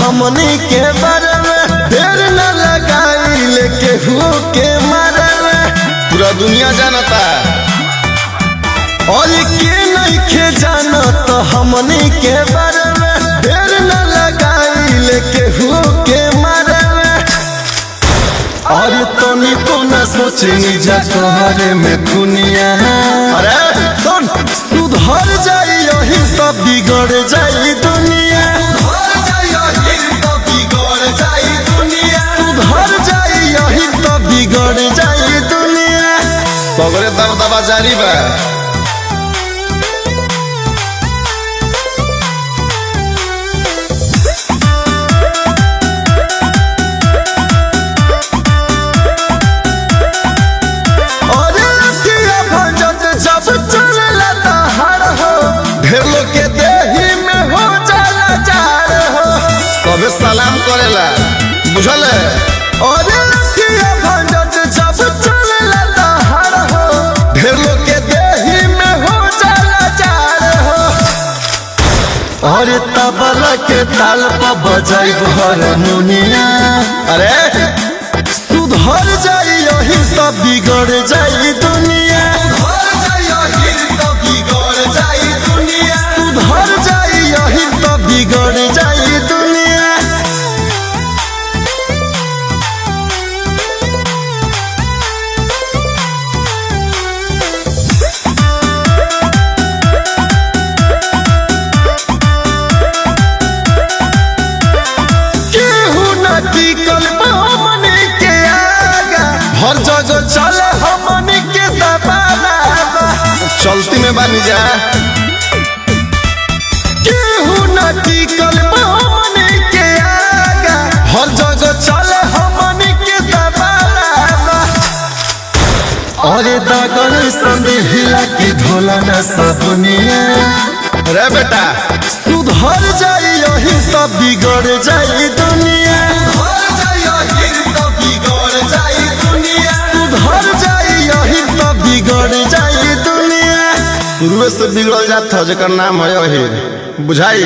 हमनी के बारे में देर न लगाई लेके हो के मारे में पूरा दुनिया जानता और के नहीं के जानत हमनी के बारे में देर न लगाई लेके हो के मारे में और तनी को न सोचनी जा तोहरे में दुनिया अरे सुन सुधर जाई यही सब बिगड़ जाई दुनिया सुधर जाई यही सब बिगड़ जाई दुनिया सगरे दबदबा जारी बा। ढेर लोग के देही में हो जाला जार हो सबे सलाम करेला बुझल है। और लठिया भंजत जब चलेला दहाड़ हो ढेर लोग के देही में हो जाला जार हो और तबला के ताल पर बजाई हारमोनिया अरे सुधर जाई यही सब बिगड़ जाई दुनिया सुधर जाई यही तो बिगड़ जाई दुनिया केहू न टिकल हमनी के आगा हर जगह चले हमनी के दबाना चलती में बानी जा केहू न टिकल हमनी के आगा हर जगह चले हमनी के दबाना अरे दागर संदे हिला के धोला न सबनिया अरे बेटा सुधर जाई यही सब बिगड़ जाई दुनिया सुधर जाई यही सब बिगड़ जाई दुनिया शुरू से बिगड़ल जात जेकर नाम है अहिर बुझाई।